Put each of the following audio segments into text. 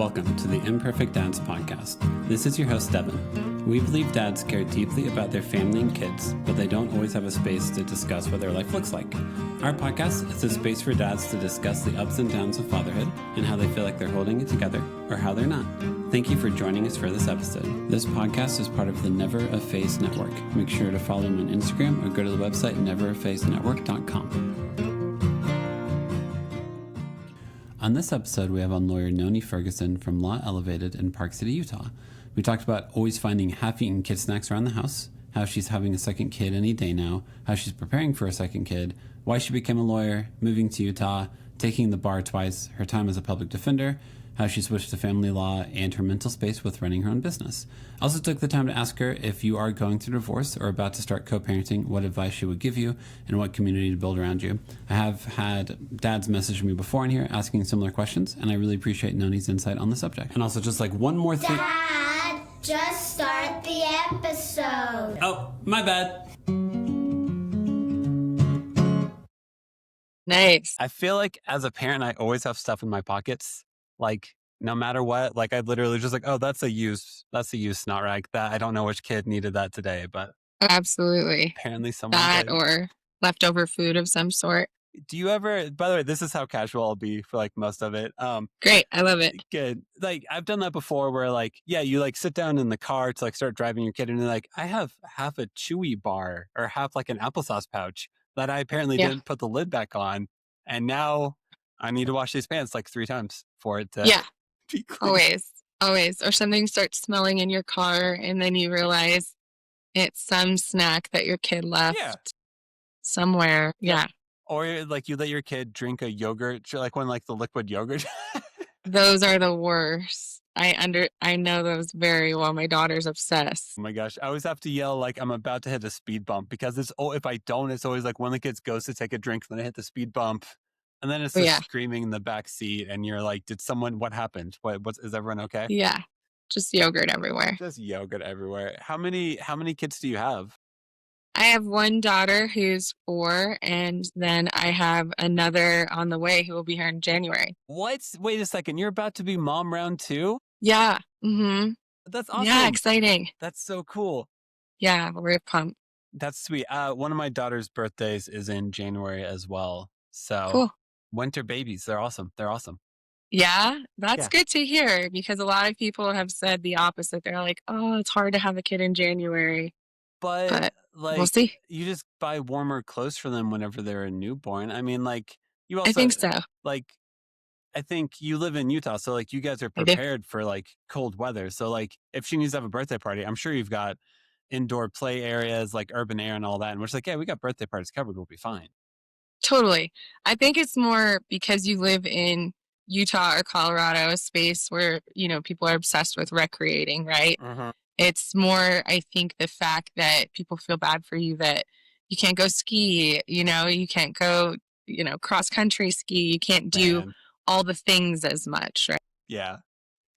Welcome to the Imperfect Dads podcast. This is your host, Devin. We believe dads care deeply about their family and kids, but they don't always have a space to discuss what their life looks like. Our podcast is a space for dads to discuss the ups and downs of fatherhood and how they feel like they're holding it together or how they're not. Thank you for joining us for this episode. This podcast is part of the Never a Face Network. Make sure to follow them on Instagram or go to the website neverafacenetwork.com. On this episode, we have on lawyer Nonie Ferguson from Law Elevated in Park City, Utah. We talked about always finding half-eaten kid snacks around the house, how she's having a second kid any day now, how she's preparing for a second kid, why she became a lawyer, moving to Utah, taking the bar twice, her time as a public defender, how she switched to family law, and her mental space with running her own business. I also took the time to ask her if you are going through divorce or about to start co-parenting, what advice she would give you and what community to build around you. I have had dads message me before in here asking similar questions, and I really appreciate Nonie's insight on the subject. And also just like one more thing. Dad, just start the episode. Oh, my bad. Nice. I feel like as a parent, I always have stuff in my pockets. Like no matter what, like I literally just like, oh, that's a used snot rag. That I don't know which kid needed that today, but Absolutely. apparently someone That did. or leftover food of some sort. Do you ever, by the way, this is how casual I'll be for like most of it. Great. I love it. Good. Like I've done that before where like, yeah, you like sit down in the car to like start driving your kid and you're like, I have half a Chewy bar or half like an applesauce pouch that I apparently Yeah. didn't put the lid back on. And now I need to wash these pants like 3 times for it to Yeah. be clean. Always. Or something starts smelling in your car and then you realize it's some snack that your kid left somewhere. Yeah. Or like you let your kid drink a yogurt, like one like the liquid yogurt. Those are the worst. I know those very well. My daughter's obsessed. Oh my gosh. I always have to yell like I'm about to hit a speed bump because if I don't, it's always like one of the kids goes to take a drink, then I hit the speed bump. And then it's just Yeah. screaming in the back seat and you're like, what happened? Is everyone okay? Yeah. Just yogurt everywhere. Just yogurt everywhere. How many kids do you have? I have one daughter who's 4, and then I have another on the way who will be here in January. What? Wait a second. You're about to be mom round 2? Yeah. Mm-hmm. That's awesome. Yeah, exciting. That's so cool. Yeah, we're pumped. That's sweet. One of my daughter's birthdays is in January as well. So Cool. winter babies. They're awesome. Yeah, that's Yeah. good to hear because a lot of people have said the opposite. They're like, oh, it's hard to have a kid in January. But We'll like see. you just buy warmer clothes for them whenever they're a newborn. I mean, like you also I think so. like I think you live in Utah, so like you guys are I do. prepared for like cold weather. So like if she needs to have a birthday party, I'm sure you've got indoor play areas like urban air and all that. And we're just like, yeah, we got birthday parties covered. We'll be fine. Totally. I think it's more because you live in Utah or Colorado, a space where, people are obsessed with recreating, right? Uh-huh. It's more, I think, the fact that people feel bad for you that you can't go ski, you can't go, cross country ski, you can't do Man. all the things as much, right? Yeah.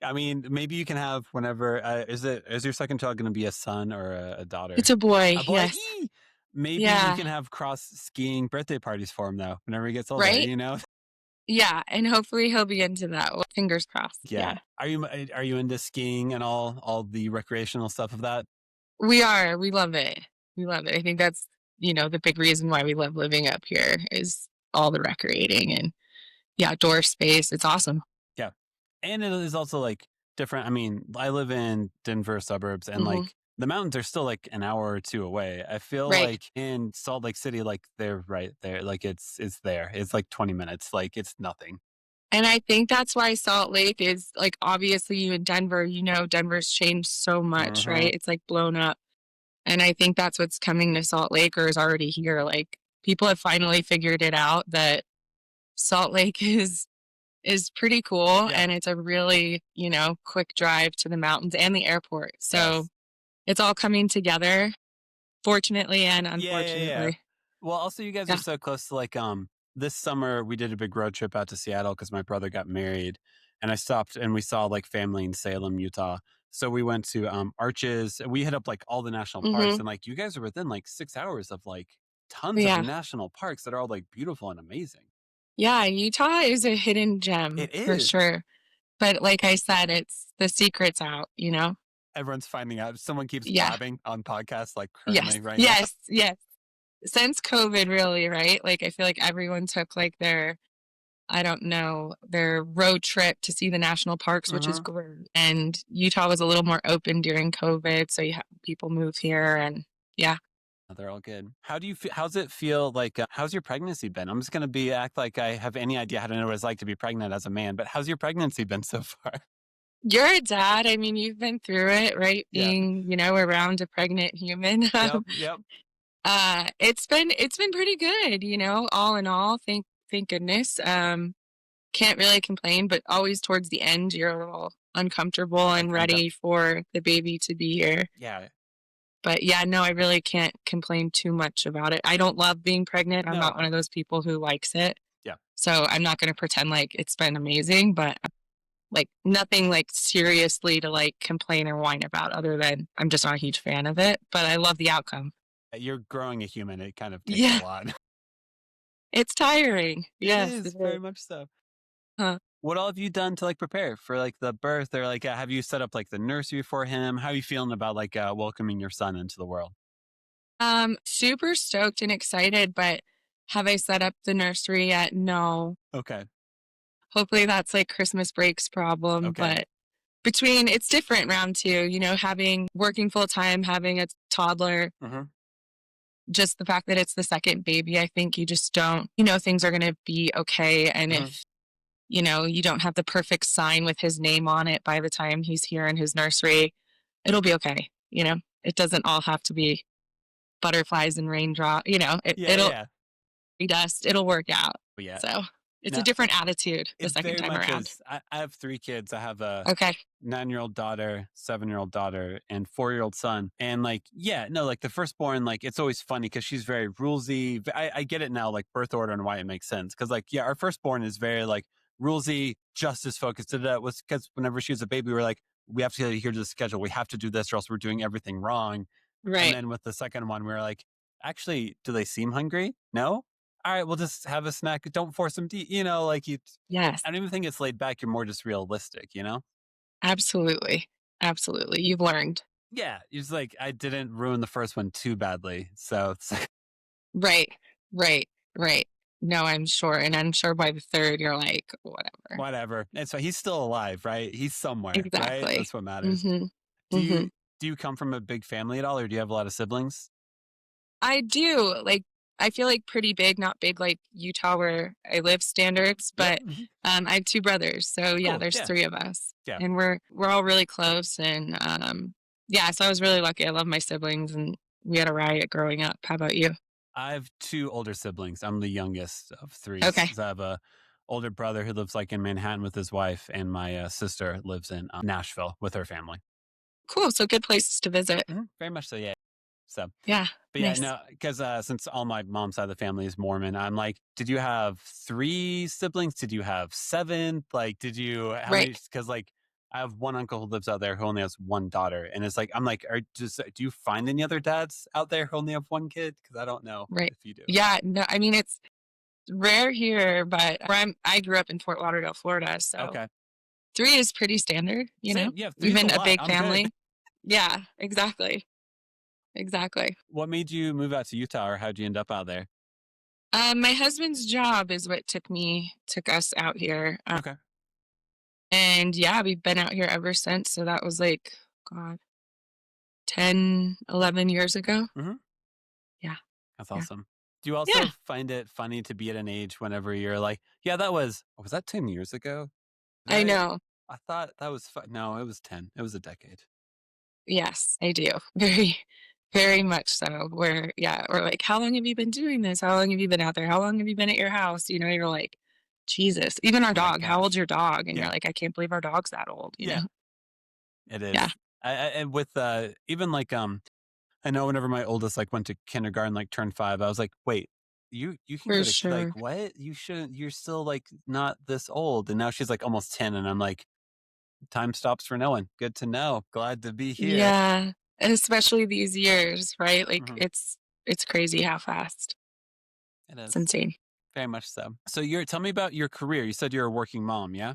I mean, maybe you can have whenever, is your second child going to be a son or a daughter? It's a boy, A boy? yes. Eee! Maybe Yeah. you can have cross skiing birthday parties for him though, whenever he gets older, Right? Yeah, and hopefully he'll be into that. Well, fingers crossed. Yeah. Are you into skiing and all the recreational stuff of that? We are. We love it. I think that's, the big reason why we love living up here is all the recreating and the outdoor space. It's awesome. Yeah. And it is also like different. I mean, I live in Denver suburbs and Mhm. like the mountains are still like an hour or 2 away. I feel Right. like in Salt Lake City, like they're right there. Like it's there. It's like 20 minutes. Like it's nothing. And I think that's why Salt Lake is like, obviously you in Denver, Denver's changed so much, Uh-huh. right? It's like blown up. And I think that's what's coming to Salt Lake or is already here. Like people have finally figured it out that Salt Lake is pretty cool. Yeah. And it's a really, quick drive to the mountains and the airport. So Yes. it's all coming together, fortunately and Yeah. unfortunately. Well, also you guys Yeah. are so close to like this summer we did a big road trip out to Seattle because my brother got married, and I stopped and we saw like family in Salem, Utah. So we went to Arches. We hit up like all the national parks, Mhm. and like you guys are within like 6 hours of like tons Yeah. of national parks that are all like beautiful and amazing. Yeah, Utah is a hidden gem It for is. sure. But like I said, it's the secret's out, you know? Everyone's finding out. Someone keeps Yeah. blabbing on podcasts like Yes. currently right now. Yes. Yes. Since COVID, really, right? Like, I feel like everyone took like their, I don't know, their road trip to see the national parks, which is great. And Utah was a little more open during COVID. So you have people move here and yeah. They're all good. How do you feel? How's it feel like? How's your pregnancy been? I'm just going to act like I have any idea how to know what it's like to be pregnant as a man, but how's your pregnancy been so far? You're a dad. I mean, you've been through it, right? Yeah. Being, you know, around a pregnant human. Yep. It's been pretty good, you know, all in all, thank goodness. Can't really complain, but always towards the end you're a little uncomfortable and ready for the baby to be here. Yeah. But yeah, no, I really can't complain too much about it. I don't love being pregnant. I'm not one of those people who likes it. Yeah. So I'm not going to pretend like it's been amazing, but like nothing like seriously to like complain or whine about other than I'm just not a huge fan of it, but I love the outcome. You're growing a human. It kind of takes a lot. It's tiring. Yes. It is very much so. Huh. What all have you done to like prepare for like the birth or like have you set up like the nursery for him? How are you feeling about like welcoming your son into the world? Super stoked and excited, but have I set up the nursery yet? No. Okay. Hopefully that's like Christmas breaks problem, but between it's different round two, you know, having working full time, having a toddler, just the fact that it's the second baby, I think you just don't, you know, things are going to be okay. And if, you know, you don't have the perfect sign with his name on it by the time he's here in his nursery, it'll be okay. You know, it doesn't all have to be butterflies and raindrop, you know, it'll be dust, it'll work out. Yeah. So it's a different attitude the second time around. I have 3 kids. I have a 9-year-old daughter, 7-year-old daughter, and 4-year-old son. And like, like the firstborn, like it's always funny because she's very rulesy. I get it now, like birth order and why it makes sense. Because like, our firstborn is very like rulesy, justice focused. That was because whenever she was a baby, we were like, we have to adhere to the schedule. We have to do this or else we're doing everything wrong. Right. And then with the second one, we were like, actually, do they seem hungry? No? All right, we'll just have a snack. Don't force them to eat, you know, like Yes. I don't even think it's laid back. You're more just realistic, you know? Absolutely. Absolutely. You've learned. Yeah. It's like, I didn't ruin the first one too badly. So it's like, Right. No, I'm sure. And I'm sure by the third, you're like, whatever. And so he's still alive, right? He's somewhere, Exactly. right? That's what matters. Do you come from a big family at all, or do you have a lot of siblings? I do. Like, I feel like pretty big, not big like Utah where I live standards, but I have 2 brothers. So yeah, there's 3 of us. Yeah. And we're all really close. And so I was really lucky. I love my siblings and we had a riot growing up. How about you? I have 2 older siblings. I'm the youngest of 3. Okay. So I have a older brother who lives like in Manhattan with his wife, and my sister lives in Nashville with her family. Cool. So good places to visit. Very much so, yeah. So yeah, but nice. Yeah, no, because since all my mom's side of the family is Mormon, I'm like, did you have 3 siblings? Did you have 7? Like, did you? Because like, I have one uncle who lives out there who only has 1 daughter, and it's like, I'm like, do you find any other dads out there who only have 1 kid? Because I don't know if you do. Yeah, no, I mean it's rare here, but I grew up in Fort Lauderdale, Florida, so 3 is pretty standard, you know. Yeah, even a big family. Yeah, exactly. What made you move out to Utah, or how'd you end up out there? My husband's job is what took us out here. And yeah, we've been out here ever since. So that was like, God, 10, 11 years ago. Yeah. That's awesome. Do you also find it funny to be at an age whenever you're like, was that 10 years ago? I know. I thought that was fun. No, it was 10. It was a decade. Yes, I do. Very, very much so. We're like, how long have you been doing this? How long have you been out there? How long have you been at your house? You know, you're like, Jesus. Even our dog. How old's your dog? And you're like, I can't believe our dog's that old. You know? It is. Yeah. And with even like I know whenever my oldest like went to kindergarten, like turned 5, I was like, wait, you can go to like what? You shouldn't. You're still like not this old. And now she's like almost 10, and I'm like, time stops for no one. Good to know. Glad to be here. Yeah. And especially these years, right? Like it's crazy how fast. It is. It's insane. Very much so. So tell me about your career. You said you're a working mom, yeah?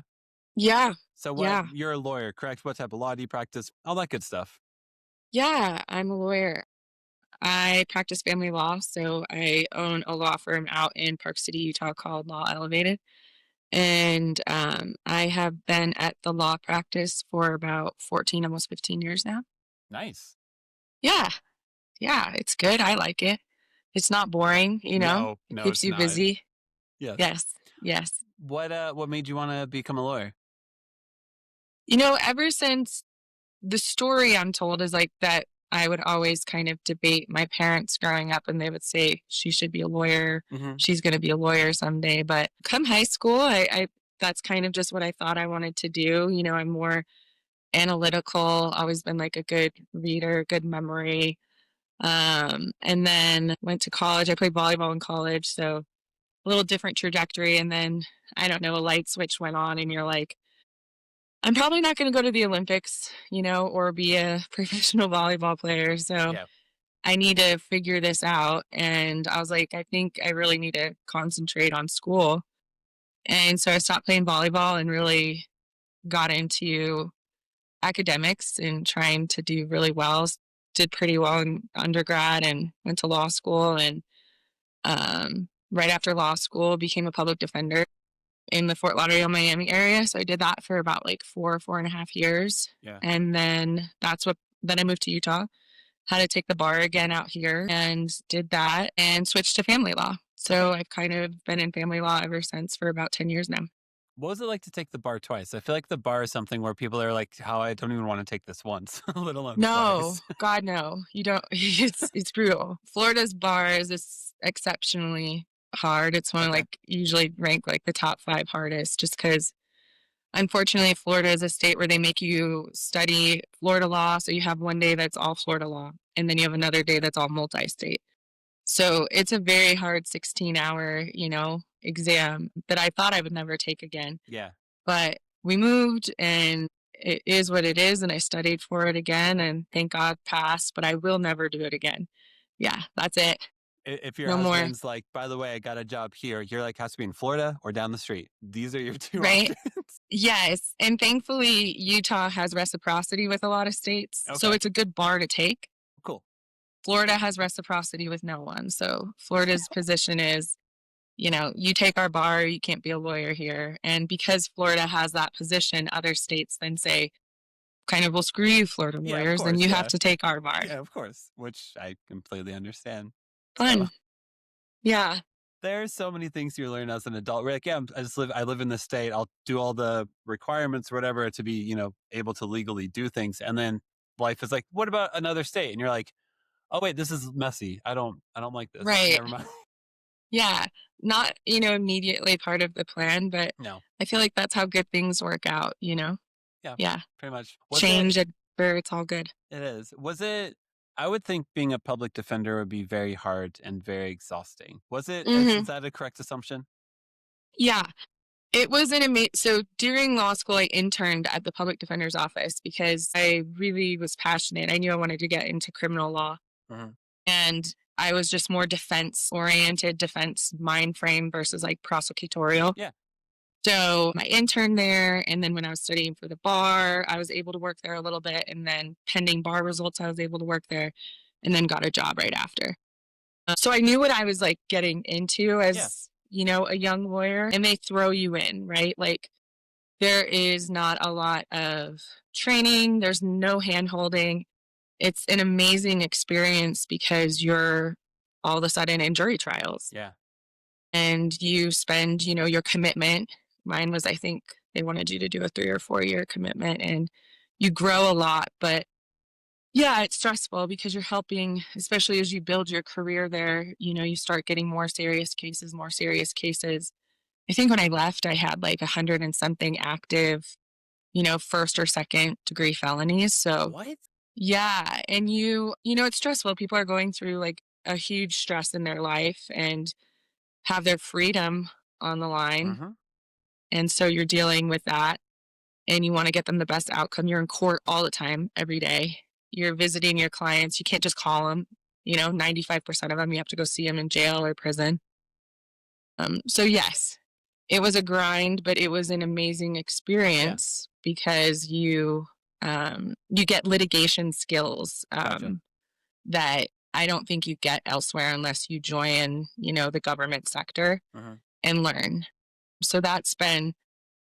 Yeah. So Yeah. you're a lawyer, correct? What type of law do you practice? All that good stuff. Yeah. I'm a lawyer. I practice family law. So I own a law firm out in Park City, Utah called Law Elevated. And I have been at the law practice for about 14, almost 15 years now. Nice. Yeah. Yeah. It's good. I like it. It's not boring, No, keeps it's you not. busy. Yes. Yes. Yes. What made you want to become a lawyer? Ever since the story I'm told is like that I would always kind of debate my parents growing up and they would say she should be a lawyer. Mm-hmm. She's going to be a lawyer someday. But come high school, I that's kind of just what I thought I wanted to do. I'm more analytical, always been like a good reader, good memory. And then went to college. I played volleyball in college, so a little different trajectory. And then I don't know, a light switch went on and you're like, I'm probably not going to go to the Olympics, or be a professional volleyball player. So Yeah. I need to figure this out. And I was like, I think I really need to concentrate on school. And so I stopped playing volleyball and really got into academics and trying to do really well. Did pretty well in undergrad and went to law school. And right after law school, became a public defender in the Fort Lauderdale, Miami area. So I did that for about like 4.5 years. Yeah. And then then I moved to Utah, had to take the bar again out here and did that and switched to family law. So I've kind of been in family law ever since for about 10 years now. What was it like to take the bar twice? I feel like the bar is something where people are like, how I don't even want to take this once, let alone No, twice. God, no. You don't. It's brutal. Florida's bar is exceptionally hard. It's one of usually ranked like the top 5 hardest just because unfortunately Florida is a state where they make you study Florida law. So you have one day that's all Florida law and then you have another day that's all multi-state. So it's a very hard 16-hour, exam that I thought I would never take again. Yeah. But we moved and it is what it is. And I studied for it again and thank God passed, but I will never do it again. Yeah, that's it. If your No more. husband's like, by the way, I got a job here, you're like, has to be in Florida or down the street. These are your two Right? options. Yes. And thankfully, Utah has reciprocity with a lot of states. So Okay. it's a good bar to take. Cool. Florida has reciprocity with no one. So Florida's position is, you take our bar, you can't be a lawyer here. And because Florida has that position, other states then say, kind of, well, screw you, Florida Yeah, of lawyers, course, and you yeah. have to take our bar. Yeah, of course, which I completely understand. Fun. So, yeah. there's so many things you learn as an adult. We're like, yeah, I live in this state. I'll do all the requirements or whatever to be, able to legally do things. And then life is like, what about another state? And you're like, oh wait, this is messy. I don't like this. Right. Never mind. Yeah. Not, immediately part of the plan, but No. I feel like that's how good things work out, Yeah. Yeah. Pretty much. Change where it's all good. It is. I would think being a public defender would be very hard and very exhausting. Was it? Mhm. Is that a correct assumption? Yeah. It was so during law school, I interned at the public defender's office because I really was passionate. I knew I wanted to get into criminal law. Mhm. And I was just more defense mind frame versus like prosecutorial. Yeah. So I interned there. And then when I was studying for the bar, I was able to work there a little bit. And then pending bar results, I was able to work there and then got a job right after. So I knew what I was like getting into as, a young lawyer, and they throw you in, right? Like there is not a lot of training. There's no hand holding. It's an amazing experience because you're all of a sudden in jury trials. Yeah. And you spend, your commitment. Mine was, I think they wanted you to do a 3 or 4 year commitment and you grow a lot, but yeah, it's stressful because you're helping, especially as you build your career there, you start getting more serious cases. I think when I left, I had like 100 and something active, first or second degree felonies. So What? yeah. And it's stressful. People are going through like a huge stress in their life and have their freedom on the line. Mhm. And so you're dealing with that and you want to get them the best outcome. You're in court all the time, every day. You're visiting your clients. You can't just call them, 95% of them, you have to go see them in jail or prison. So yes, It was a grind, but it was an amazing experience because you get litigation skills Gotcha. that I don't think you get elsewhere unless you join, the government sector Mhm. and learn. So that's been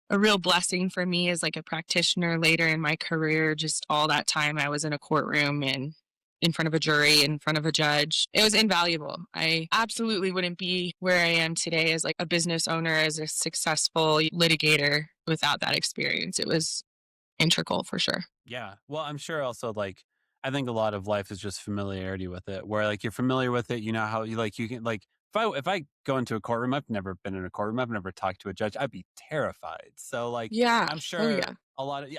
a real blessing for me as like a practitioner later in my career. Just all that time I was in a courtroom and in front of a jury, in front of a judge. It was invaluable. I absolutely wouldn't be where I am today as like a business owner, as a successful litigator without that experience. It was integral for sure. Yeah. Well, I'm sure also like I think a lot of life is just familiarity with it, where like you're familiar with it, you know how you can like if I go into a courtroom, I've never been in a courtroom, I've never talked to a judge, I'd be terrified. So like Yeah. I'm Oh, sure yeah.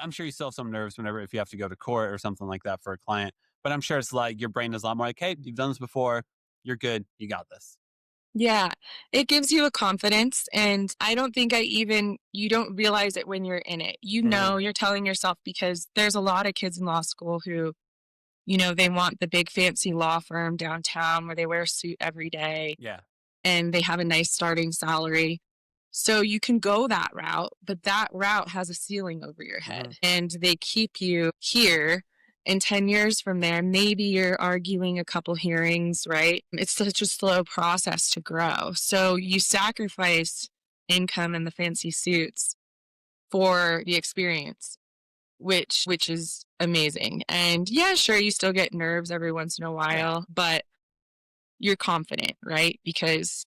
I'm sure you still have some nerves whenever if you have to go to court or something like that for a client. But I'm sure it's like your brain is a lot more like, hey, you've done this before, you're good, you got this. Yeah, it gives you a confidence, and I don't think you don't realize it when you're in it. Hmm. You're telling yourself because there's a lot of kids in law school who, they want the big fancy law firm downtown where they wear a suit every day Yeah. and they have a nice starting salary. So you can go that route, but that route has a ceiling over your Hmm. head and they keep you here. And 10 years from there, maybe you're arguing a couple hearings, right? It's such a slow process to grow. So you sacrifice income and the fancy suits for the experience, which is amazing. And yeah, sure, you still get nerves every once in a Yeah. while, but you're confident, right? Because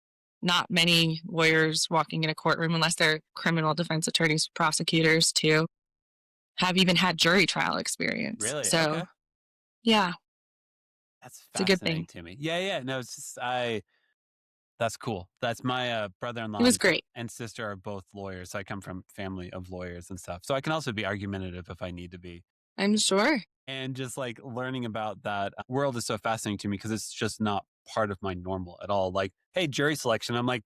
not many lawyers walking in a courtroom, unless they're criminal defense attorneys, prosecutors too, have even had jury trial experience. Really? So Okay. yeah, That's it's a good fascinating thing. to me. Yeah, yeah. No, it's just that's cool. That's my It brother-in-law was great. and sister are both lawyers. So I come from family of lawyers and stuff. So I can also be argumentative if I need to be. I'm sure. And just like learning about that world is so fascinating to me because it's just not part of my normal at all. Like, hey, jury selection. I'm like,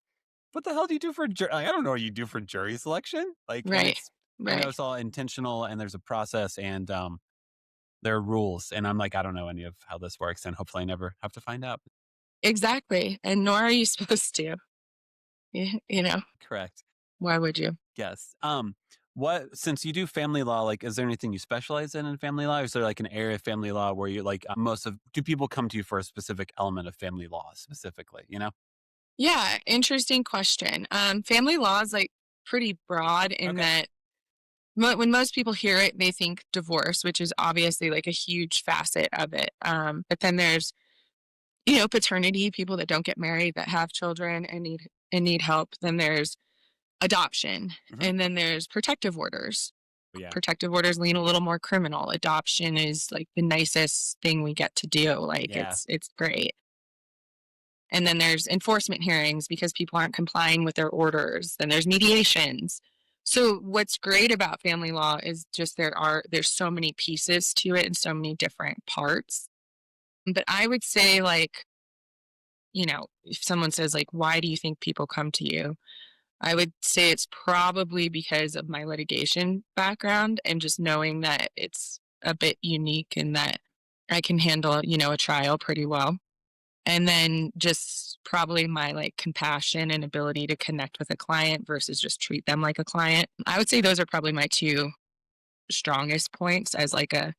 what the hell do you do for jury? Like, I don't know what you do for jury selection. Like, and Right. I know Right. it's all intentional and there's a process and there are rules. And I'm like, I don't know any of how this works. And hopefully I never have to find out. Exactly. And nor are you supposed to. You know, Correct. why would you? Yes. What since you do family law, like, is there anything you specialize in family law? Or is there like an area of family law where you like most of do people come to you for a specific element of family law specifically? You know? Yeah, interesting question. Family law is like pretty broad in Okay. that when most people hear it, they think divorce, which is obviously like a huge facet of it. But then there's, paternity, people that don't get married that have children and need help. Then there's adoption, Hmm. and then there's protective orders. Yeah. Protective orders lean a little more criminal. Adoption is like the nicest thing we get to do. Like Yeah. it's great. And then there's enforcement hearings because people aren't complying with their orders. Then there's mediations. So what's great about family law is just there's so many pieces to it and so many different parts. But I would say like, if someone says like, why do you think people come to you? I would say it's probably because of my litigation background and just knowing that it's a bit unique and that I can handle, a trial pretty well. And then just probably my like compassion and ability to connect with a client versus just treat them like a client. I would say those are probably my two strongest points as like a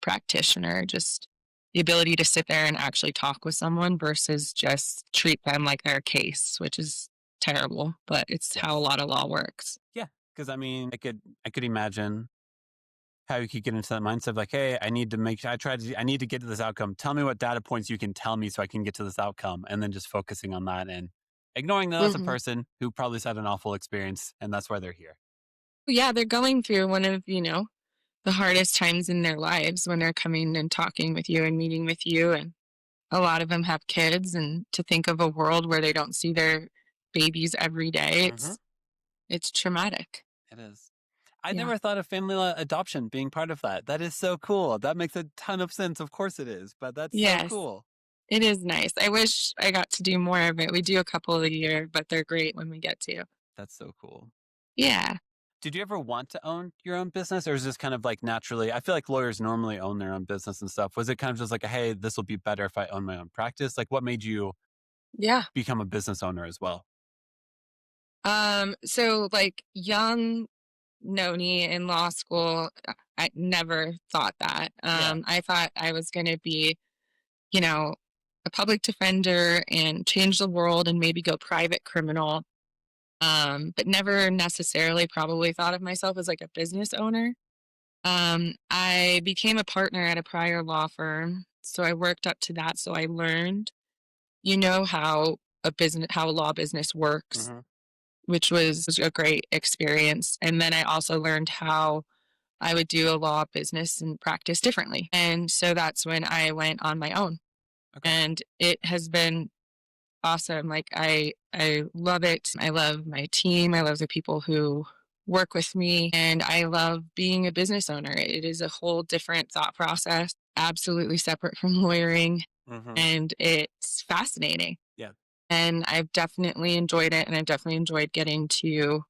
practitioner, just the ability to sit there and actually talk with someone versus just treat them like they're a case, which is terrible, but it's how a Yes. lot of law works. Yeah. Because I mean, I could imagine how you could get into that mindset of like, hey, I need to make sure I need to get to this outcome. Tell me what data points you can tell me so I can get to this outcome. And then just focusing on that and ignoring that as a Hmm. person who probably has had an awful experience and that's why they're here. Yeah, they're going through one of, the hardest times in their lives when they're coming and talking with you and meeting with you. And a lot of them have kids, and to think of a world where they don't see their babies every day, Hmm. it's traumatic. It is. I Yeah. never thought of family law adoption being part of that. That is so cool. That makes a ton of sense. Of course it is, but that's so Yes, cool. it is nice. I wish I got to do more of it. We do a couple a year, but they're great when we get to. That's so cool. Yeah. Did you ever want to own your own business or is this kind of like naturally? I feel like lawyers normally own their own business and stuff. Was it kind of just like, hey, this will be better if I own my own practice? Like what made you Yeah. become a business owner as well? So like young Noni in law school, I never thought that. Yeah. I thought I was going to be, you know, a public defender and change the world and maybe go private criminal. But never necessarily probably thought of myself as like a business owner. I became a partner at a prior law firm, so I worked up to that. So I learned, how a law business works, Mm-hmm. which was a great experience. And then I also learned how I would do a law business and practice differently. And so that's when I went on my own. Okay. And it has been awesome. Like I love it. I love my team. I love the people who work with me, and I love being a business owner. It is a whole different thought process, absolutely separate from lawyering, Mm-hmm. and it's fascinating. Yeah. And I've definitely enjoyed it, and I've definitely enjoyed getting to,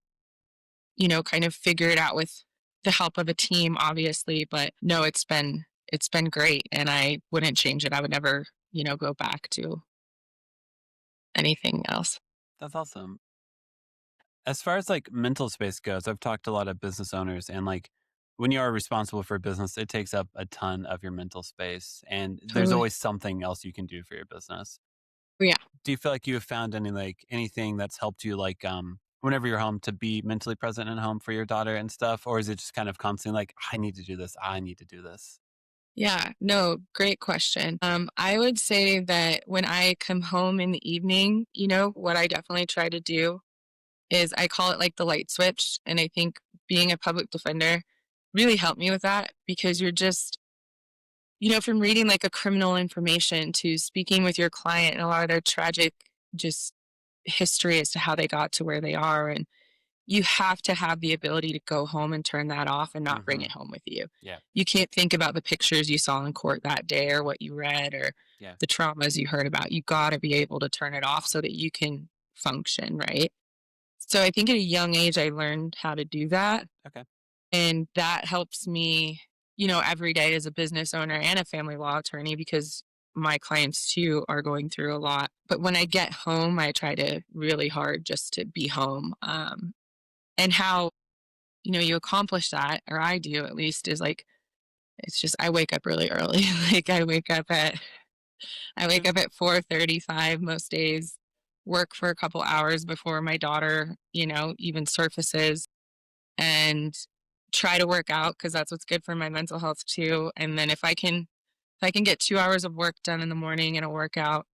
kind of figure it out with the help of a team, obviously. But no, it's been great, and I wouldn't change it. I would never, go back to anything else. That's awesome. As far as like mental space goes, I've talked to a lot of business owners, and like when you are responsible for a business, it takes up a ton of your mental space, and there's Totally. always something else you can do for your business. Yeah. Do you feel like you have found anything that's helped you whenever you're home to be mentally present at home for your daughter and stuff? Or is it just kind of constantly like, I need to do this, I need to do this? Yeah, no, great question. I would say that when I come home in the evening, what I definitely try to do is I call it like the light switch. And I think being a public defender really helped me with that because you're just, from reading like a criminal information to speaking with your client and a lot of their tragic just history as to how they got to where they are. And you have to have the ability to go home and turn that off and not bring Hmm. it home with you. Yeah. You can't think about the pictures you saw in court that day or what you read or Yeah. the traumas you heard about. You got to be able to turn it off so that you can function, right? So I think at a young age, I learned how to do that. Okay. And that helps me, every day as a business owner and a family law attorney because my clients too are going through a lot. But when I get home, I try to really hard just to be home. And how you accomplish that, or I do at least, is like it's just I wake up really early. Like I wake up at 4:35 most days, work for a couple hours before my daughter, even surfaces, and try to work out because that's what's good for my mental health too. And then if I can get 2 hours of work done in the morning and a workout,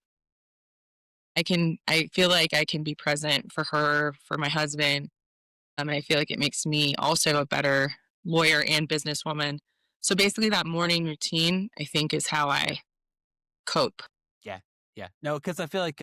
I feel like I can be present for her, for my husband. And I feel like it makes me also a better lawyer and businesswoman. So basically, that morning routine, I think, is how I cope. Yeah. Yeah. No, because I feel like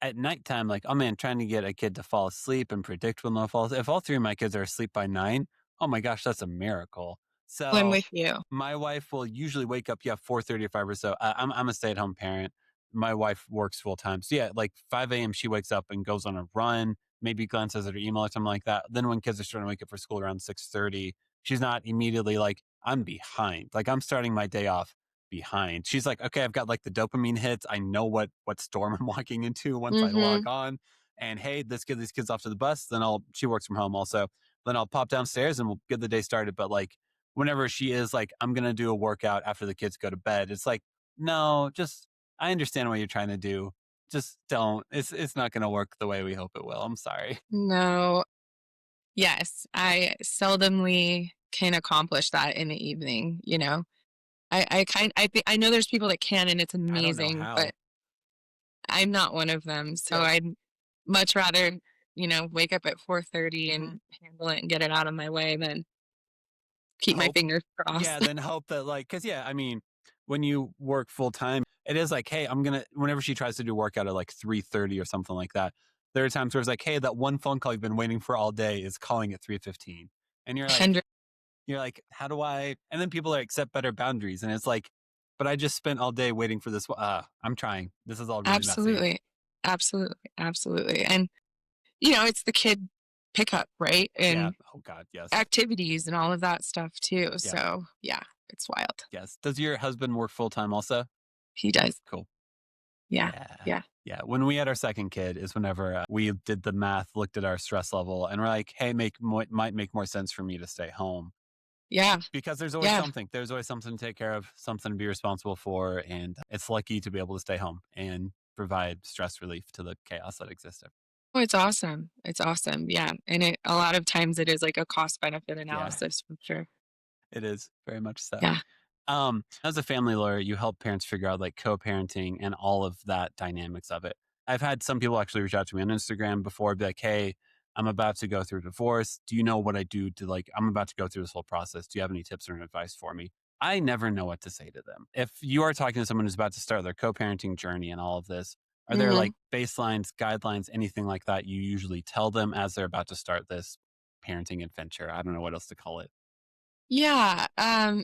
at nighttime, like, oh man, trying to get a kid to fall asleep and predict when they'll fall asleep. If all three of my kids are asleep by 9, oh my gosh, that's a miracle. I'm So with you. my wife will usually wake up, yeah, 4:30 or 5 or so. I'm a stay-at-home parent. My wife works full time. So yeah, like 5 a.m. she wakes up and goes on a run, maybe glances at her email or something like that. Then when kids are starting to wake up for school around 6:30, she's not immediately like, I'm behind. Like I'm starting my day off behind. She's like, okay, I've got like the dopamine hits. I know what storm I'm walking into once I Mhm. log on. And hey, let's get these kids off to the bus. Then she works from home also. Then I'll pop downstairs and we'll get the day started. But like whenever she is like, I'm gonna do a workout after the kids go to bed, it's like, no, just I understand what you're trying to do. Just don't. It's not gonna work the way we hope it will. I'm sorry. No. Yes, I seldomly can accomplish that in the evening, I know there's people that can, and it's I don't know amazing, how. but I'm not one of them. So Yeah. I'd much rather, wake up at 4:30 Hmm. and handle it and get it out of my way than keep my Hope. fingers Yeah. crossed. Then hope that like, cause yeah, I mean, when you work full time, it is like, hey, I'm gonna. Whenever she tries to do workout at like 3:30 or something like that, there are times where it's like, hey, that one phone call you've been waiting for all day is calling at 3:15, and you're like, 100. how do I? And then people are like, set better boundaries. And it's like, but I just spent all day waiting for this. I'm trying. This is all really messy. Absolutely. Absolutely. Absolutely. And, it's the kid pickup, right? Yeah. And Oh God. Yes. activities and all of that stuff too. Yeah. So, yeah, it's wild. Yes. Does your husband work full time also? He does. Cool. Yeah. Yeah. Yeah. Yeah. When we had our second kid is whenever we did the math, looked at our stress level, and we're like, hey, might make more sense for me to stay home Yeah. because there's always Yeah. something. There's always something to take care of, something to be responsible for. And it's lucky to be able to stay home and provide stress relief to the chaos that exists. Oh, it's awesome. It's awesome. Yeah. And a lot of times it is like a cost benefit Yeah, analysis for sure. it is very much so. Yeah. As a family lawyer, you help parents figure out like co-parenting and all of that dynamics of it. I've had some people actually reach out to me on Instagram before, be like, "Hey, I'm about to go through a divorce. Do you know what I do to like? I'm about to go through this whole process. Do you have any tips or advice for me?" I never know what to say to them. If you are talking to someone who's about to start their co-parenting journey and all of this, are there Hmm. like baselines, guidelines, anything like that you usually tell them as they're about to start this parenting adventure? I don't know what else to call it. Yeah.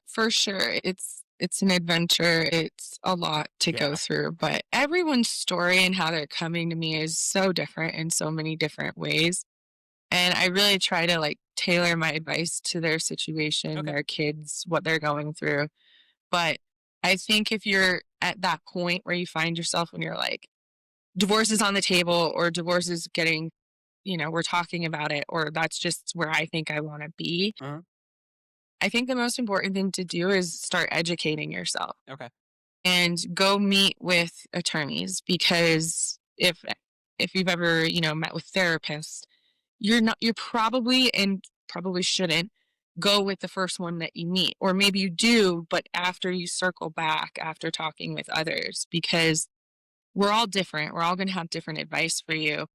For sure. It's an adventure. It's a lot to go Yeah. through, but everyone's story and how they're coming to me is so different in so many different ways. And I really try to like tailor my advice to their situation, Okay. their kids, what they're going through. But I think if you're at that point where you find yourself when you're like, divorce is on the table or divorce is getting, we're talking about it, or that's just where I think I want to be. Uh-huh. I think the most important thing to do is start educating yourself Okay. and go meet with attorneys because if you've ever, met with therapists, you're probably and probably shouldn't go with the first one that you meet. Or maybe you do, but after you circle back after talking with others, because we're all different. We're all going to have different advice for you.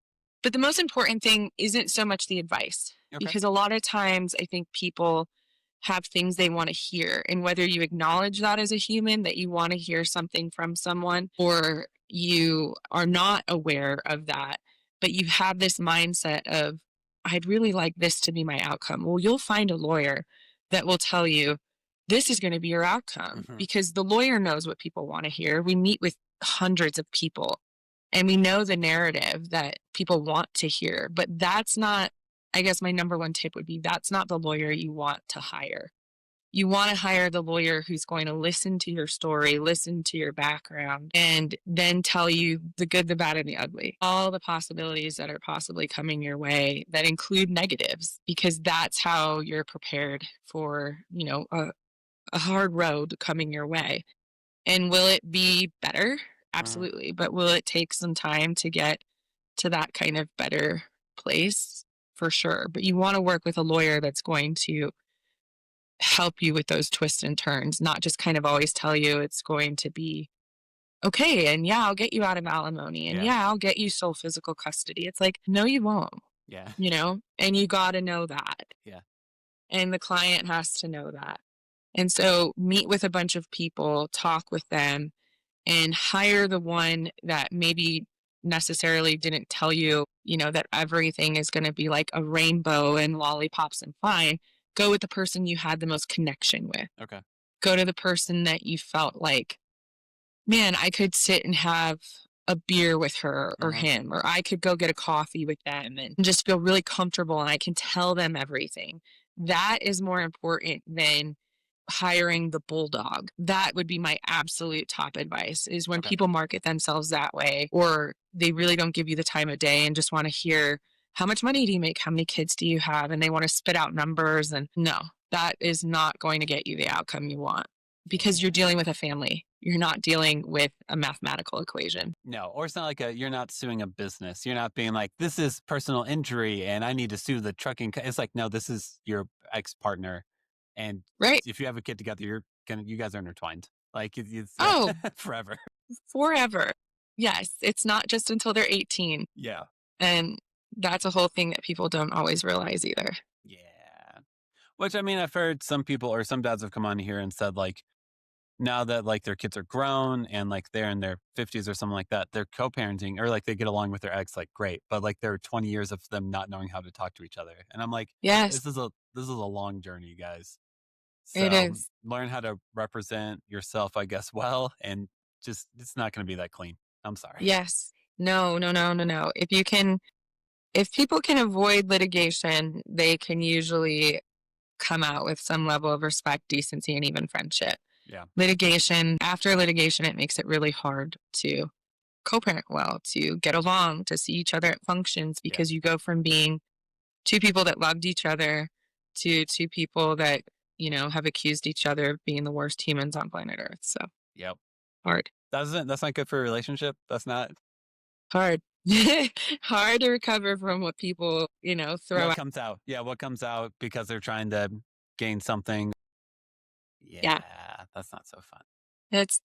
But the most important thing isn't so much the advice, Okay. because a lot of times I think people have things they want to hear. And whether you acknowledge that as a human, that you want to hear something from someone, or you are not aware of that, but you have this mindset of, I'd really like this to be my outcome. Well, you'll find a lawyer that will tell you this is going to be your outcome, Hmm. because the lawyer knows what people want to hear. We meet with hundreds of people and we know the narrative that people want to hear, but that's not, I guess my number one tip would be, that's not the lawyer you want to hire. You want to hire the lawyer who's going to listen to your story, listen to your background, and then tell you the good, the bad, and the ugly. All the possibilities that are possibly coming your way that include negatives, because that's how you're prepared for, a hard road coming your way. And will it be better? Uh-huh. Absolutely. But will it take some time to get to that kind of better place? For sure. But you want to work with a lawyer that's going to help you with those twists and turns, not just kind of always tell you it's going to be okay. And yeah, I'll get you out of alimony. And Yeah. yeah, I'll get you sole physical custody. It's like, no, you won't, Yeah. and you got to know that. Yeah. And the client has to know that. And so meet with a bunch of people, talk with them, and hire the one that maybe necessarily didn't tell you, that everything is going to be like a rainbow and lollipops and fine. Go with the person you had the most connection with. Okay. Go to the person that you felt like, man, I could sit and have a beer with her or Uh-huh. him, or I could go get a coffee with them and just feel really comfortable and I can tell them everything. That is more important than hiring the bulldog. That would be my absolute top advice, is when Okay. people market themselves that way, or they really don't give you the time of day and just want to hear, how much money do you make? How many kids do you have? And they want to spit out numbers. And no, that is not going to get you the outcome you want, because you're Yeah. dealing with a family. You're not dealing with a mathematical equation. No, or it's not like you're not suing a business. You're not being like, this is personal injury and I need to sue the trucking. It's like, no, this is your ex partner. And Right. if you have a kid together, you guys are intertwined. Like it's Oh, forever. forever. Yes. It's not just until they're 18. Yeah. And that's a whole thing that people don't always realize either. Yeah. Which I mean, I've heard some people or some dads have come on here and said like, now that like their kids are grown and like they're in their 50s or something like that, they're co-parenting or like they get along with their ex like great, but like there are 20 years of them not knowing how to talk to each other. And I'm like, Yes, this is a long journey, guys. it So is. learn how to represent yourself, I guess, well, and just it's not going to be that clean. I'm sorry. Yes. No, no, no, no, no. If people can avoid litigation, they can usually come out with some level of respect, decency, and even friendship. Yeah. After litigation, it makes it really hard to co-parent well, to get along, to see each other at functions, because you go from being two people that loved each other to two people that, have accused each other of being the worst humans on planet Earth. So Yep. hard. That's not good for a relationship. That's not Hard. Hard to recover from what people, throw what out. comes out. Yeah, what comes out because they're trying to gain something. Yeah. Yeah, that's not so fun.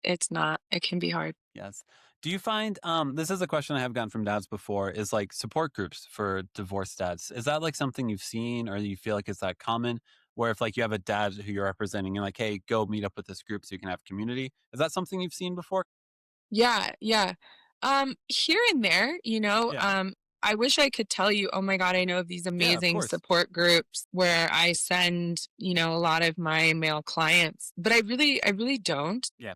It's not. It can be hard. Yes. Do you find this is a question I have gotten from dads before, is like support groups for divorced dads. Is that like something you've seen, or you feel like it's that common, where if like you have a dad who you're representing and like, hey, go meet up with this group so you can have community? Is that something you've seen before? Yeah, yeah. Here and there, Yeah. I wish I could tell you, oh my God, I know of these Yeah, of amazing course. support groups where I send, a lot of my male clients, but I really don't. Yeah.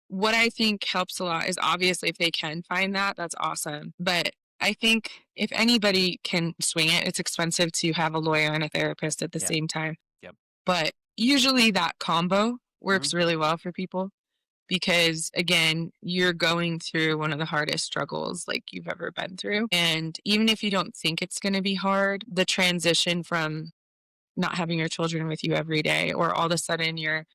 What I think helps a lot is, obviously, if they can find that, that's awesome. But I think if anybody can swing it, it's expensive to have a lawyer and a therapist at the Yeah. same time. Yep. But usually that combo works Mhm. really well for people, because, again, you're going through one of the hardest struggles like you've ever been through. And even if you don't think it's going to be hard, the transition from not having your children with you every day, or all of a sudden your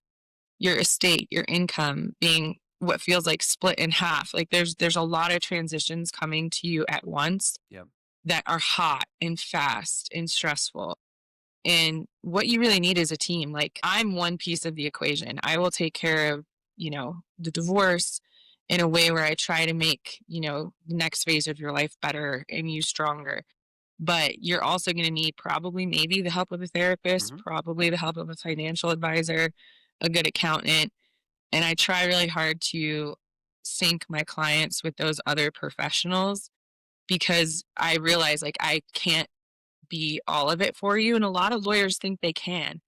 estate, your income being what feels like split in half. Like there's a lot of transitions coming to you at once Yep. that are hot and fast and stressful. And what you really need is a team. Like, I'm one piece of the equation. I will take care of, the divorce in a way where I try to make, the next phase of your life better and you stronger. But you're also going to need, probably, maybe, the help of a therapist, Mhm. probably the help of a financial advisor, a good accountant. And I try really hard to sync my clients with those other professionals, because I realize, like, I can't be all of it for you. And a lot of lawyers think they can.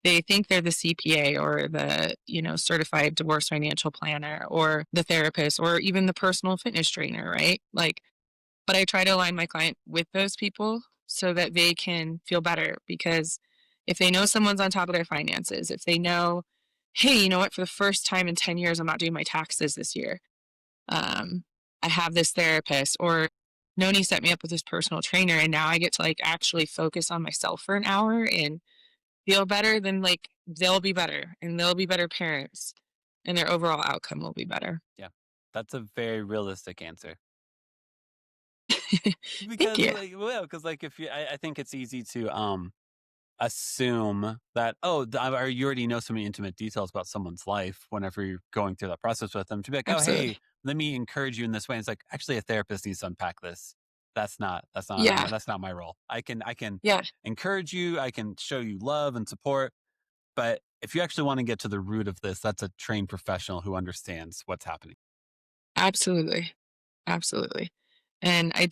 They think they're the CPA or the, certified divorce financial planner or the therapist or even the personal fitness trainer, right? Like, but I try to align my client with those people so that they can feel better, because if they know someone's on top of their finances, if they know, hey, you know what, for the first time in 10 years, I'm not doing my taxes this year. Um, I have this therapist, or Noni set me up with this personal trainer, and now I get to, like, actually focus on myself for an hour and feel better. Then, like, they'll be better and they'll be better parents, and their overall outcome will be better. Yeah. That's a very realistic answer. Thank Because you. like, well, because like if you I think it's easy to assume that, oh, or you already know so many intimate details about someone's life whenever you're going through that process with them, to be like, oh, hey, Absolutely. let me encourage you in this way. And it's like, actually, a therapist needs to unpack this. Yeah. That's not my role. I can Yeah. encourage you. I can show you love and support. But if you actually want to get to the root of this, that's a trained professional who understands what's happening. Absolutely. Absolutely. And I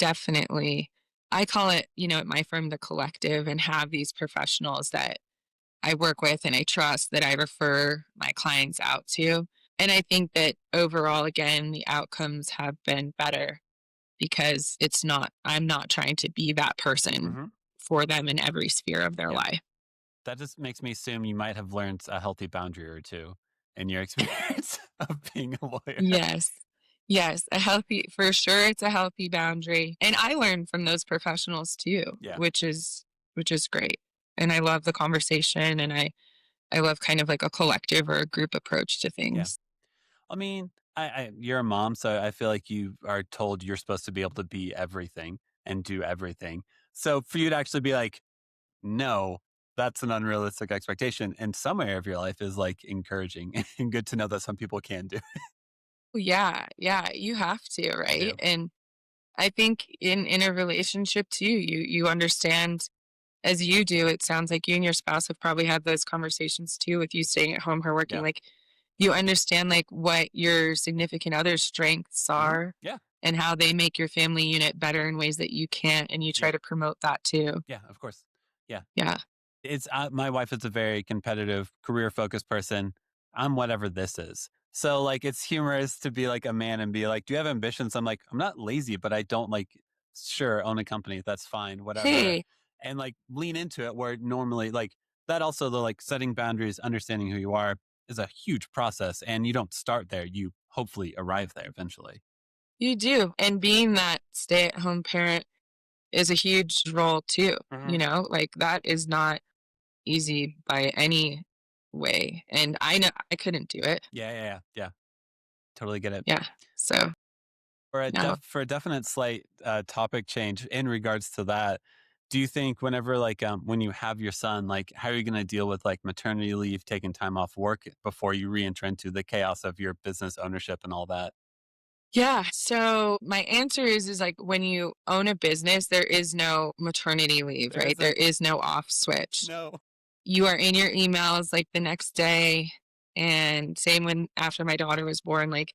call it, at my firm, the collective, and have these professionals that I work with and I trust, that I refer my clients out to. And I think that overall, again, the outcomes have been better, because I'm not trying to be that person Hmm. for them in every sphere of their Yeah. life. That just makes me assume you might have learned a healthy boundary or two in your experience of being a lawyer. Yes. Yes, for sure, it's a healthy boundary. And I learn from those professionals too, Yeah. which is great. And I love the conversation, and I love kind of like a collective or a group approach to Yeah. things. I mean, you're a mom, so I feel like you are told you're supposed to be able to be everything and do everything. So for you to actually be like, no, that's an unrealistic expectation in some area of your life is like encouraging and good to know that some people can do. Yeah, yeah, you have to, You right? do. And I think in a relationship too, you understand, as you do. It sounds like you and your spouse have probably had those conversations too, with you staying at home, her working. Yeah. Like, you understand, like, what your significant other's strengths are Yeah. and how they make your family unit better in ways that you can't, and you try Yep. to promote that too. Yeah. Of course. Yeah. Yeah. It's my wife is a very competitive, career focused person. I'm whatever this is. So like it's humorous to be like a man and be like, "Do you have ambitions?" I'm like, "I'm not lazy, but I don't like sure own a company. That's fine, whatever." Hey, And like lean into it where normally like that also the like setting boundaries, understanding who you are is a huge process and you don't start there. You hopefully arrive there eventually. You do. And being that stay-at-home parent is a huge role too. Mm-hmm. Like that is not easy by any way. And I know I couldn't do it. Yeah. Totally get it. Yeah. So no. For a definite slight topic change in regards to that, do you think whenever when you have your son, like how are you going to deal with like maternity leave, taking time off work before you re-enter into the chaos of your business ownership and all that? Yeah. So my answer is like when you own a business, there is no maternity leave, right? There is no off switch. No. You are in your emails like the next day. And same when after my daughter was born, like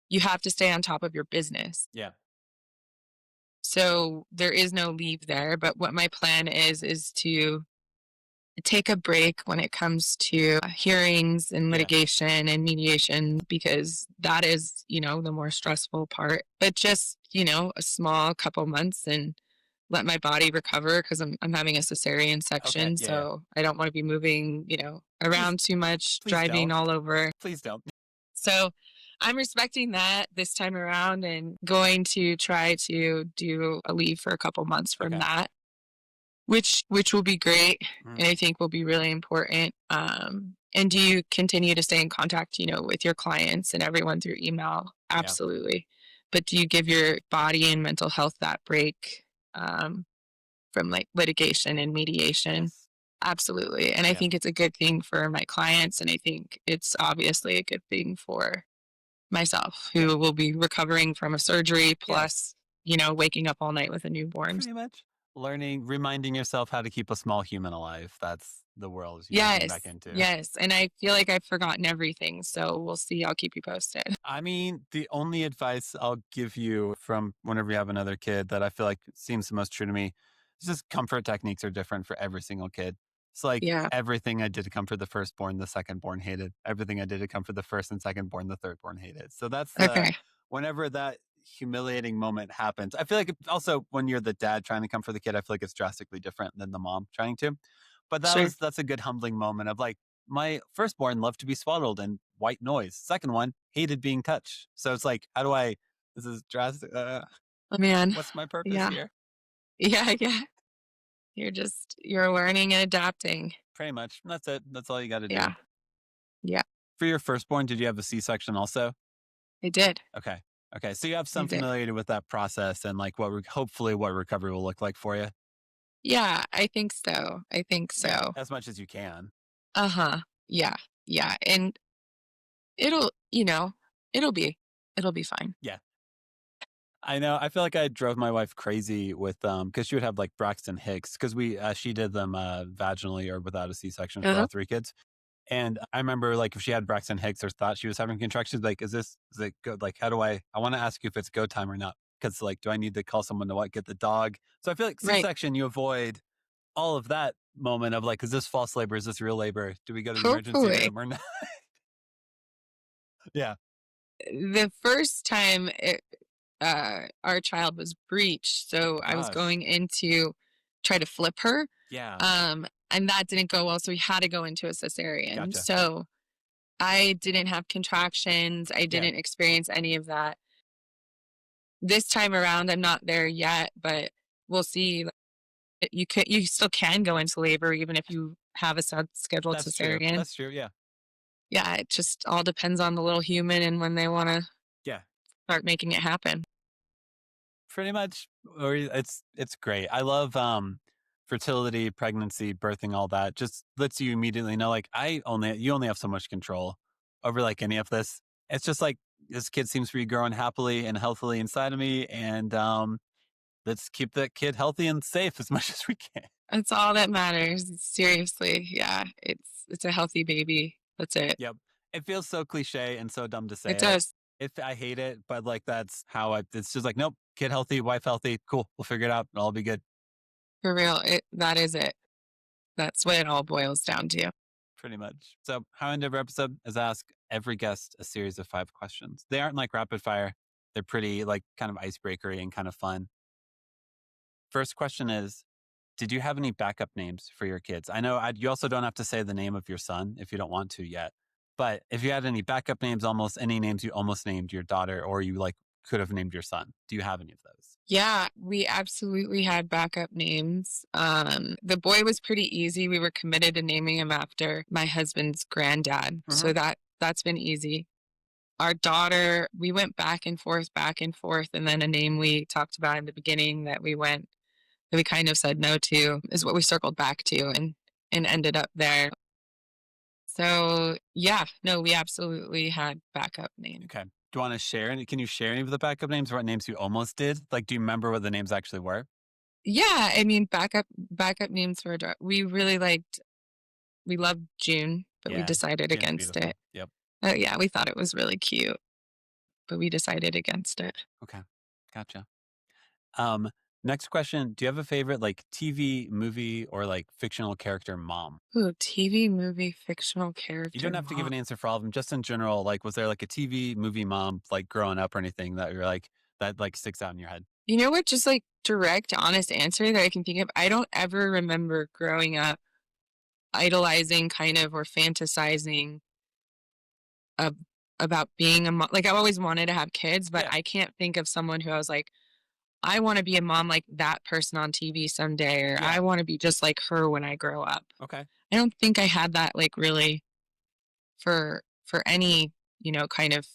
you have to stay on top of your business. Yeah. So there is no leave there. But what my plan is to take a break when it comes to hearings and litigation and mediation, because that is, the more stressful part. But just, a small couple months and let my body recover, because I'm having a cesarean section. Okay, so I don't want to be moving, around too much, driving all over. Please don't. So I'm respecting that this time around and going to try to do a leave for a couple months from that, which will be great. And I think will be really important. And do you continue to stay in contact, with your clients and everyone through email? Absolutely. But do you give your body and mental health that break from like litigation and mediation? Yes. Absolutely. And I think it's a good thing for my clients. And I think it's obviously a good thing for myself, who will be recovering from a surgery plus, waking up all night with a newborn. Pretty much. Reminding yourself how to keep a small human alive. That's the world you're getting back into. Yes. And I feel like I've forgotten everything. So we'll see. I'll keep you posted. I mean, the only advice I'll give you from whenever you have another kid that I feel like seems the most true to me is just comfort techniques are different for every single kid. It's like everything I did to comfort the firstborn, the secondborn hated. Everything I did to comfort the first and secondborn, the thirdborn hated. So that's whenever that humiliating moment happens. I feel like also when you're the dad trying to comfort the kid, I feel like it's drastically different than the mom trying to. But that's a good humbling moment of like, my firstborn loved to be swaddled and white noise. Second one hated being touched. So it's like, this is drastic. Oh man. What's my purpose here? Yeah. You're learning and adapting. Pretty much. That's it. That's all you got to do. Yeah. For your firstborn, did you have a C-section also? I did. Okay. So you have some familiarity with that process and like hopefully what recovery will look like for you. Yeah, I think so. Yeah, as much as you can. Uh-huh. Yeah. And it'll be fine. Yeah. I know. I feel like I drove my wife crazy with because she would have like Braxton Hicks because she did them vaginally or without a C-section for all three kids. And I remember like if she had Braxton Hicks or thought she was having contractions, like, is it good? Like, how do I want to ask you if it's go time or not? Because like, do I need to call someone to get the dog? So I feel like C-section, you avoid all of that moment of like, is this false labor? Is this real labor? Do we go to the emergency room or not? Yeah. The first time our child was breached, so I was going in to try to flip her. Yeah. And that didn't go well, so we had to go into a cesarean. Gotcha. So I didn't have contractions. I didn't experience any of that. This time around, I'm not there yet, but we'll see. You still can go into labor even if you have a scheduled cesarean. True. That's true. Yeah. Yeah, it just all depends on the little human and when they want to start making it happen. Pretty much. Or it's great. I love fertility, pregnancy, birthing, all that. Just lets you immediately know like you only have so much control over like any of this. It's just like this kid seems to be growing happily and healthily inside of me, and let's keep that kid healthy and safe as much as we can. That's all that matters. Seriously. Yeah. It's a healthy baby. That's it. Yep. It feels so cliche and so dumb to say. It does. I hate it, but like that's how it's just like, nope, kid healthy, wife healthy. Cool. We'll figure it out. It'll all be good. For real. That is it. That's what it all boils down to. Pretty much. So how I end every episode is ask every guest a series of 5 questions. They aren't like rapid fire. They're pretty like kind of icebreakery and kind of fun. First question is, did you have any backup names for your kids? I know you also don't have to say the name of your son if you don't want to yet. But if you had any backup names, almost any names you almost named your daughter or you like could have named your son? Do you have any of those? Yeah, we absolutely had backup names. The boy was pretty easy. We were committed to naming him after my husband's granddad. So that's been easy. Our daughter, we went back and forth, and then a name we talked about in the beginning that we kind of said no to is what we circled back to and ended up there. So yeah, no, we absolutely had backup names. Okay. Do you want to share any? Can you share any of the backup names or what names you almost did? Like, do you remember what the names actually were? Yeah, I mean backup names for we really we loved June, but we decided June's against beautiful. it. Yep. Yeah, we thought it was really cute, but we decided against it. Okay. Gotcha. Next question. Do you have a favorite like TV, movie, or like fictional character mom? Ooh, TV, movie, fictional character. You don't have to give an answer for all of them. Just in general, like, was there like a TV, movie mom, like growing up or anything that you're like, that like sticks out in your head? You know what? Just like direct, honest answer that I can think of. I don't ever remember growing up idolizing kind of or fantasizing of, about being a mom. Like I've always wanted to have kids, but I can't think of someone who I was like, I want to be a mom like that person on TV someday, or I want to be just like her when I grow up. Okay. I don't think I had that like really for any, kind of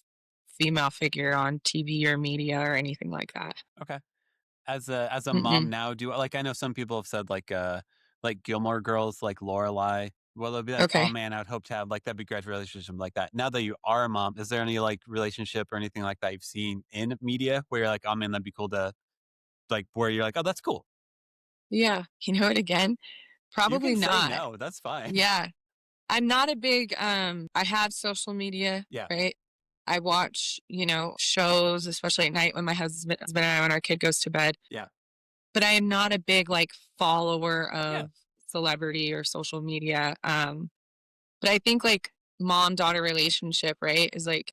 female figure on TV or media or anything like that. Okay. As a mom now, like, I know some people have said like Gilmore Girls, like Lorelai. Well, they'll be like, oh Okay. man, I'd hope to have like that'd be a great relationship like that. Now that you are a mom, is there any like relationship or anything like that you've seen in media where you're like, oh man, that'd be cool to like where you're like, oh, that's cool. Yeah. You know what, again? Probably You can not. say no, that's fine. Yeah. I'm not a big I have social media, right? I watch, shows, especially at night when my husband and I, when our kid goes to bed. Yeah. But I am not a big like follower of celebrity or social media. But I think like mom-daughter relationship, right, is like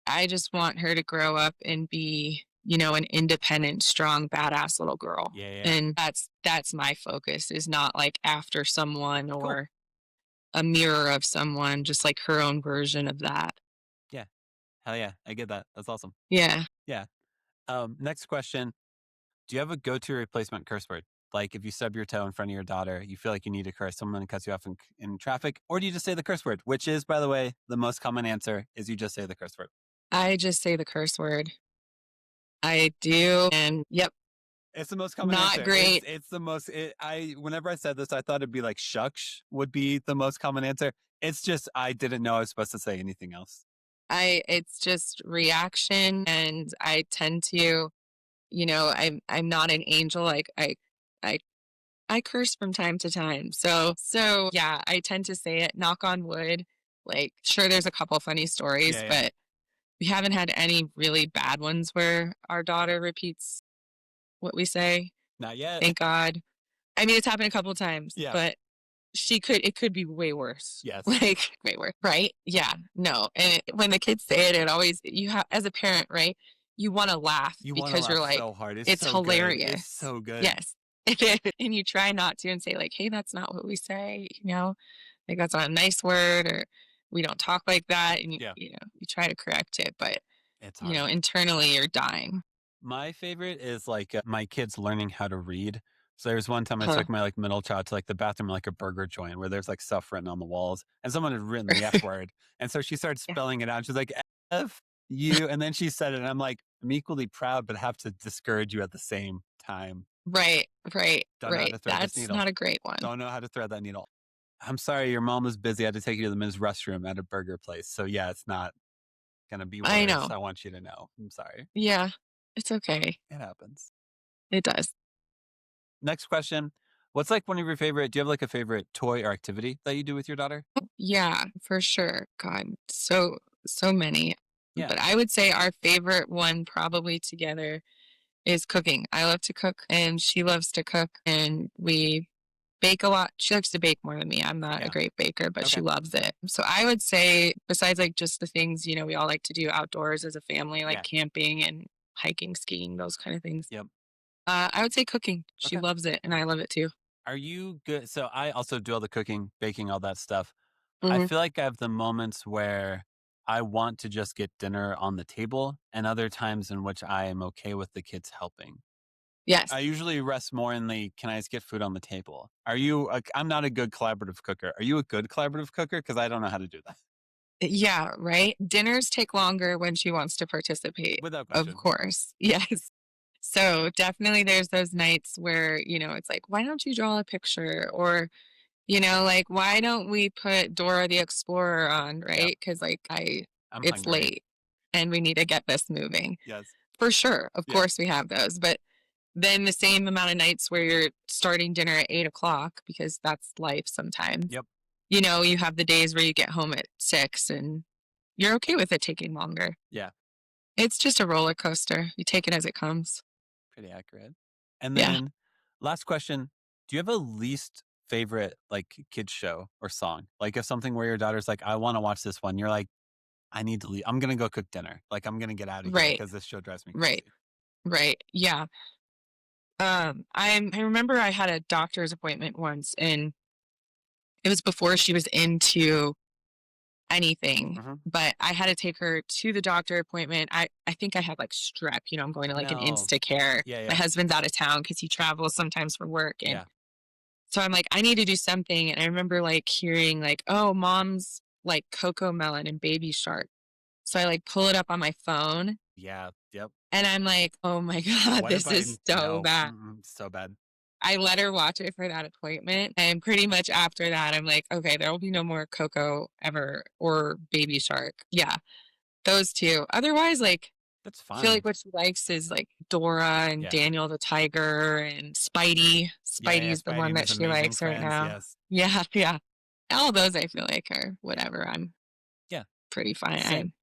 I just want her to grow up and be, an independent, strong, badass little girl. Yeah. And that's my focus, is not like after someone or a mirror of someone, just like her own version of that. Yeah. Hell yeah. I get that. That's awesome. Yeah. Yeah. Next question. Do you have a go-to replacement curse word? Like if you stub your toe in front of your daughter, you feel like you need to curse, someone cuts you off in traffic, or do you just say the curse word? Which is, by the way, the most common answer is you just say the curse word. I just say the curse word. I do. And yep. It's the most common Not answer. great. It's the most, whenever I said this, I thought it'd be like shucks would be the most common answer. It's just, I didn't know I was supposed to say anything else. It's just reaction. And I tend to, I'm not an angel. Like I curse from time to time. So yeah, I tend to say it, knock on wood. Like, sure, there's a couple funny stories, but we haven't had any really bad ones where our daughter repeats what we say. Not yet. Thank God. I mean, it's happened a couple of times, but it could be way worse. Yes. Like way worse, right? Yeah, no. And when the kids say it, you have, as a parent, right? You want to laugh because you're like, so hard. It's so hilarious. Good. It's so good. Yes. And you try not to and say like, hey, that's not what we say, like that's not a nice word, or we don't talk like that. And you try to correct it, but it's hard. Internally you're dying. My favorite is like my kids learning how to read. So there was one time I took my like middle child to like the bathroom, like a burger joint where there's like stuff written on the walls, and someone had written the F word. And so she started spelling it out. She's like, F you. And then she said it. And I'm like, I'm equally proud, but have to discourage you at the same time. Right. Don't know how to thread this That's needle. not a great one. Don't know how to thread that needle. I'm sorry, your mom was busy. I had to take you to the men's restroom at a burger place. So yeah, it's not going to be worse. I know. I want you to know. I'm sorry. Yeah, it's okay. It happens. It does. Next question. What's like one of your favorite, do you have like a favorite toy or activity that you do with your daughter? Yeah, for sure. God, so many. Yeah. But I would say our favorite one probably together is cooking. I love to cook and she loves to cook, and we bake a lot. She likes to bake more than me. I'm not a great baker, but she loves it. So I would say, besides like just the things, we all like to do outdoors as a family, like camping and hiking, skiing, those kind of things. Yep. I would say cooking. She loves it, and I love it too. Are you good? So I also do all the cooking, baking, all that stuff. I feel like I have the moments where I want to just get dinner on the table, and other times in which I am okay with the kids helping. Yes. I usually rest more in the, can I just get food on the table? I'm not a good collaborative cooker. Are you a good collaborative cooker? Because I don't know how to do that. Yeah, right? Dinners take longer when she wants to participate, Without of question. course. Yes. So definitely there's those nights where, it's like, why don't you draw a picture? Or, like, why don't we put Dora the Explorer on, Yep. right? Because I'm it's hungry. late and we need to get this moving. Yes. For sure. Of Yeah. course we have those. But then the same amount of nights where you're starting dinner at 8 o'clock, because that's life sometimes. Yep. You have the days where you get home at 6 and you're okay with it taking longer. Yeah. It's just a roller coaster. You take it as it comes. Pretty accurate. And Yeah. then last question, do you have a least favorite like kids show or song? Like if something where your daughter's like, I want to watch this one, you're like, I need to leave. I'm going to go cook dinner. Like I'm going to get out of here Right. because this show drives me crazy. Right. Yeah. I remember I had a doctor's appointment once, and it was before she was into anything, but I had to take her to the doctor appointment. I think I had like strep, I'm going to like an No. Instacare. Yeah. My husband's out of town because he travels sometimes for work. And Yeah. so I'm like, I need to do something. And I remember like hearing like, oh, mom's like Cocoa Melon and Baby Shark. So I like pull it up on my phone. Yeah. Yep. And I'm like, oh my God, What this if I- is so no, bad. so bad. I let her watch it for that appointment. And pretty much after that, I'm like, okay, there will be no more Coco ever or Baby Shark. Yeah, those two. Otherwise, like, That's I fine. feel like what she likes is like Dora and Yeah. Daniel the Tiger and Spidey. Spidey's the Spidey one and that his she amazing likes right friends, now. yes. Yeah, yeah. All those I feel like are whatever. I'm Yeah. pretty fine. Same.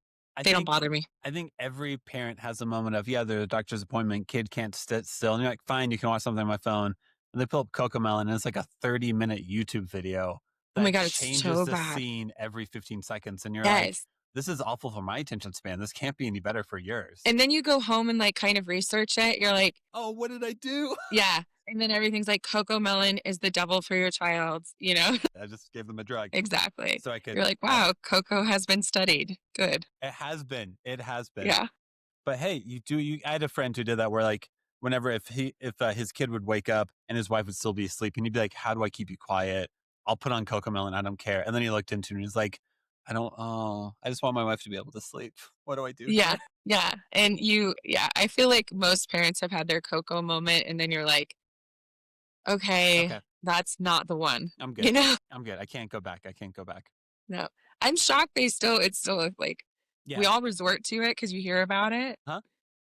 They don't bother me. I think every parent has a moment of, there's a doctor's appointment, kid can't sit still. And you're like, fine, you can watch something on my phone. And they pull up Cocomelon and it's like a 30-minute YouTube video that Oh my God, it's changes so the bad. scene every 15 seconds. And you're like, Yes. this is awful for my attention span. This can't be any better for yours. And then you go home and like kind of research it. You're like, oh, what did I do? Yeah. And then everything's like Cocomelon is the devil for your child, I just gave them a drug. Exactly. So I could. You're like, wow, Coco has been studied. Good. It has been. Yeah. But hey, I had a friend who did that where like, whenever if his kid would wake up and his wife would still be asleep and he'd be like, how do I keep you quiet? I'll put on Cocomelon. I don't care. And then he looked into it and he's like, I just want my wife to be able to sleep. What do I do? Yeah. Yeah. And I feel like most parents have had their Coco moment and then you're like, okay. That's not the one. I'm good. I'm good. I can't go back. No. I'm shocked it's still like, we all resort to it because you hear about it. Huh?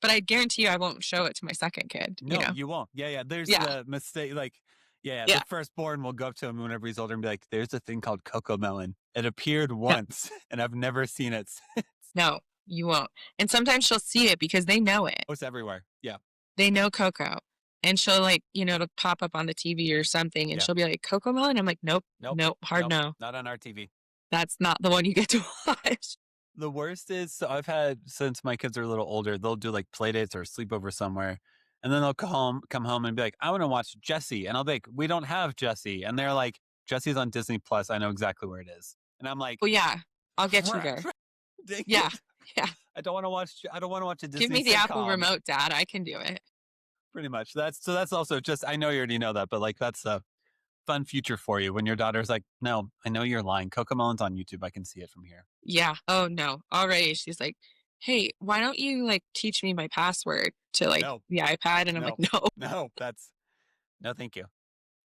But I guarantee you I won't show it to my second kid. No, you won't. Yeah. There's the mistake. Like, the firstborn will go up to him whenever he's older and be like, there's a thing called Cocomelon. It appeared once and I've never seen it since. No, you won't. And sometimes she'll see it because they know it. Oh, it's everywhere. Yeah. They know Coco. And she'll like, it'll pop up on the TV or something and she'll be like, Cocomelon? I'm like, nope, hard no. Not on our TV. That's not the one you get to watch. The worst is, so I've had, since my kids are a little older, they'll do like play dates or sleepover somewhere. And then they'll come home and be like, I want to watch Jessie. And I'll be like, we don't have Jessie. And they're like, Jessie's on Disney Plus. I know exactly where it is. And I'm like, well, yeah, I'll get you there. Yeah. Yeah. I don't want to watch a Disney Give me the sitcom. Apple remote, Dad. I can do it. Pretty much. That's also just, I know you already know that, but like, that's a fun future for you when your daughter's like, no, I know you're lying. Cocomelon's on YouTube. I can see it from here. Yeah. Oh no. Already. She's like, hey, why don't you like teach me my password to like the iPad? And I'm like, no. No, thank you.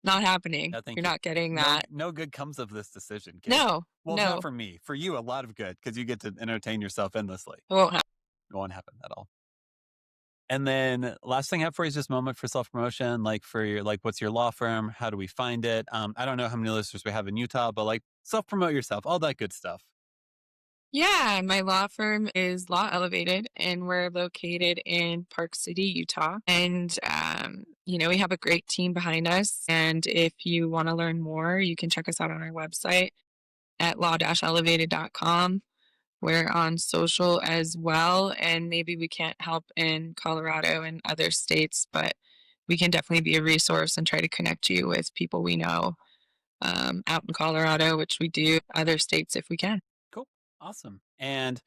Not happening. No, thank You're you. not getting that. No good comes of this decision. Kid. No. Well, no. not for me. For you, a lot of good because you get to entertain yourself endlessly. It won't happen. It won't happen at all. And then last thing I have for you is just moment for self-promotion. Like for your, like, what's your law firm? How do we find it? I don't know how many listeners we have in Utah, but like self-promote yourself, all that good stuff. Yeah, my law firm is Law Elevated, and we're located in Park City, Utah. And, we have a great team behind us. And if you want to learn more, you can check us out on our website at law-elevated.com. We're on social as well, and maybe we can't help in Colorado and other states, but we can definitely be a resource and try to connect you with people we know out in Colorado, which we do, other states if we can. Cool. Awesome. And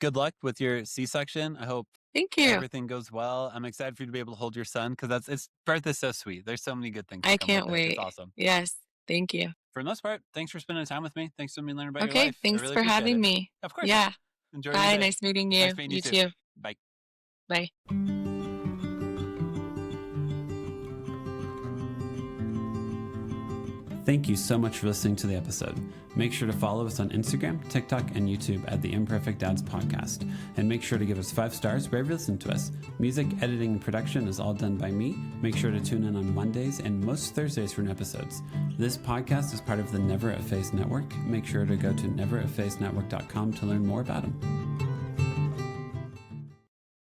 good luck with your C-section. I hope Thank you. everything goes well. I'm excited for you to be able to hold your son because birth is so sweet. There's so many good things. I That come can't with it. wait. It's awesome. Yes. Thank you. For the most part, thanks for spending time with me. Thanks for me learning about your Okay. life. Thanks I really for appreciate having it. me. Of course. Yeah. Enjoy Bye. your day. Nice meeting you. Nice meeting you too. Bye. Bye. Thank you so much for listening to the episode. Make sure to follow us on Instagram, TikTok, and YouTube at the Imperfect Dads Podcast. And make sure to give us 5 stars wherever you listen to us. Music, editing, and production is all done by me. Make sure to tune in on Mondays and most Thursdays for new episodes. This podcast is part of the Never Effaced Network. Make sure to go to nevereffacednetwork.com to learn more about them.